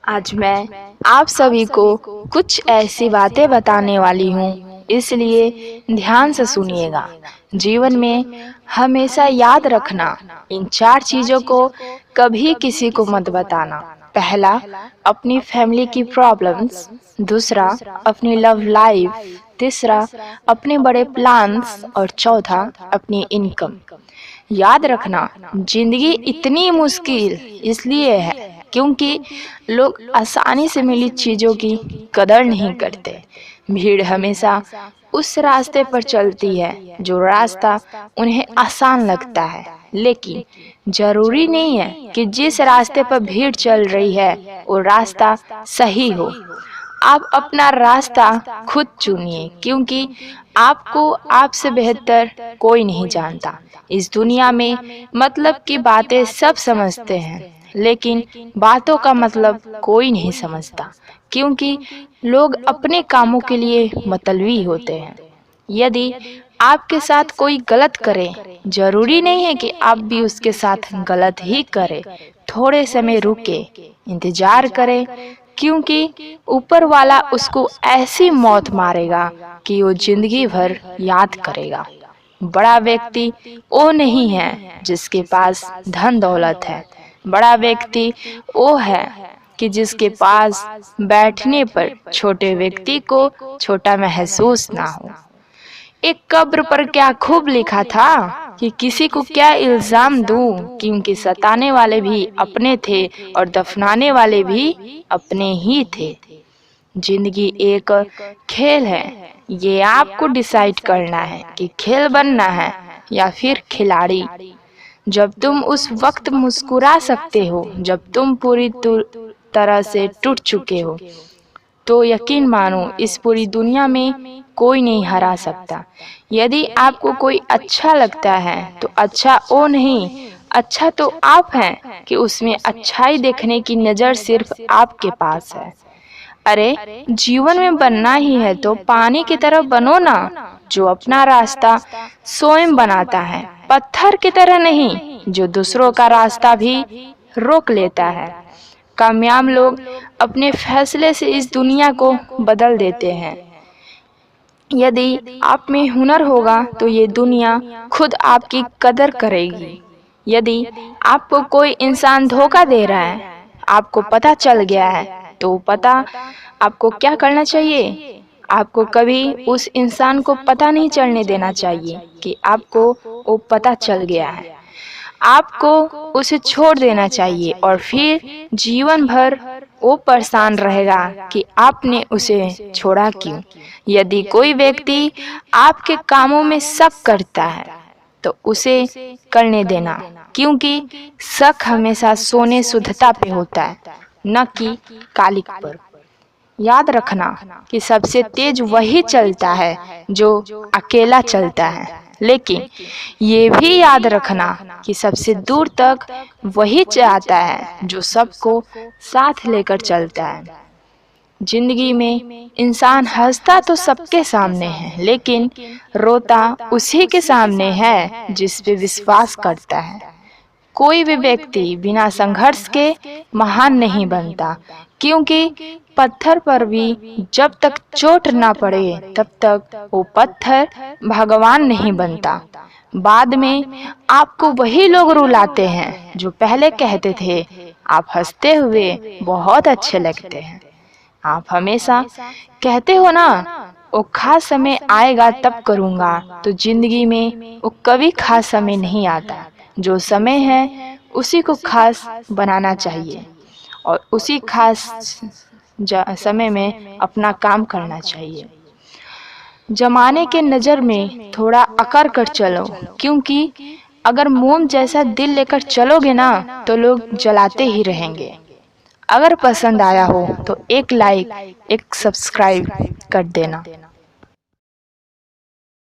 आज मैं आप सभी को कुछ ऐसी बातें बताने वाली हूँ, इसलिए ध्यान से सुनिएगा। जीवन में हमेशा याद रखना, इन 4 चीज़ों को कभी किसी को मत बताना। पहला, अपनी फैमिली की प्रॉब्लम्स। दूसरा, अपनी लव लाइफ। तीसरा, अपने बड़े प्लान्स। और चौथा, अपनी इनकम। याद रखना, जिंदगी इतनी मुश्किल इसलिए है क्योंकि लोग आसानी से मिली चीज़ों की कदर नहीं करते। भीड़ हमेशा उस रास्ते पर चलती है जो रास्ता उन्हें आसान लगता है, लेकिन जरूरी नहीं है कि जिस रास्ते पर भीड़ चल रही है वो रास्ता सही हो। आप अपना रास्ता खुद चुनिए, क्योंकि आपको आपसे बेहतर कोई नहीं जानता। इस दुनिया में मतलब की बातें सब समझते हैं, लेकिन बातों का मतलब कोई नहीं समझता, क्योंकि लोग अपने कामों के लिए मतलबी होते हैं। यदि आपके साथ कोई गलत करे, जरूरी नहीं है कि आप भी उसके साथ गलत ही करें। थोड़े समय रुके, इंतजार करें, क्योंकि ऊपर वाला उसको ऐसी मौत मारेगा कि वो जिंदगी भर याद करेगा। बड़ा व्यक्ति वो नहीं है जिसके पास धन दौलत है, बड़ा व्यक्ति वो है कि जिसके पास बैठने पर छोटे व्यक्ति को छोटा महसूस ना हो। एक कब्र पर क्या खूब लिखा था कि किसी को क्या इल्जाम दूं, क्योंकि सताने वाले भी अपने थे और दफनाने वाले भी अपने ही थे। जिंदगी एक खेल है, ये आपको डिसाइड करना है कि खेल बनना है या फिर खिलाड़ी। जब तुम उस वक्त मुस्कुरा सकते हो जब तुम पूरी तरह से टूट चुके हो, तो यकीन मानो इस पूरी दुनिया में कोई नहीं हरा सकता। यदि आपको कोई अच्छा लगता है तो अच्छा वो नहीं, अच्छा तो आप हैं कि उसमें अच्छाई देखने की नज़र सिर्फ आपके पास है। अरे जीवन में बनना ही है तो पानी की तरह बनो ना, जो अपना रास्ता स्वयं बनाता है, पत्थर की तरह नहीं जो दूसरों का रास्ता भी रोक लेता है। कामयाब लोग अपने फैसले से इस दुनिया को बदल देते हैं। यदि आप में हुनर होगा तो ये दुनिया खुद आपकी कदर करेगी। यदि आपको कोई इंसान धोखा दे रहा है, आपको पता चल गया है, तो पता आपको क्या करना चाहिए? आपको कभी उस इंसान को पता नहीं चलने देना चाहिए कि आपको वो पता चल गया है। आपको उसे छोड़ देना चाहिए और फिर जीवन भर वो परेशान रहेगा कि आपने उसे छोड़ा क्यों। यदि कोई व्यक्ति आपके कामों में शक करता है तो उसे करने देना, क्योंकि शक हमेशा सोने शुद्धता पे होता है, न कि कालिक पर। याद रखना कि सबसे तेज वही चलता है जो अकेला चलता है, लेकिन ये भी याद रखना कि सबसे दूर तक वही जाता है जो सबको साथ लेकर चलता है। जिंदगी में इंसान हंसता तो सबके सामने है, लेकिन रोता उसी के सामने है जिस पे विश्वास करता है। कोई भी व्यक्ति बिना संघर्ष के महान नहीं बनता, क्योंकि पत्थर पर भी जब तक चोट ना पड़े तब तक वो पत्थर भगवान नहीं बनता। बाद में आपको वही लोग रुलाते हैं जो पहले कहते थे आप हंसते हुए बहुत अच्छे लगते हैं। आप हमेशा कहते हो ना वो खास समय आएगा तब करूँगा, तो जिंदगी में वो कभी खास समय नहीं आता। जो समय है उसी को खास बनाना चाहिए और उसी खास समय में अपना काम करना चाहिए। जमाने के नज़र में थोड़ा अकड़ कर चलो, क्योंकि अगर मोम जैसा दिल लेकर चलोगे ना तो लोग जलाते ही रहेंगे। अगर पसंद आया हो तो एक लाइक, एक सब्सक्राइब कर देना।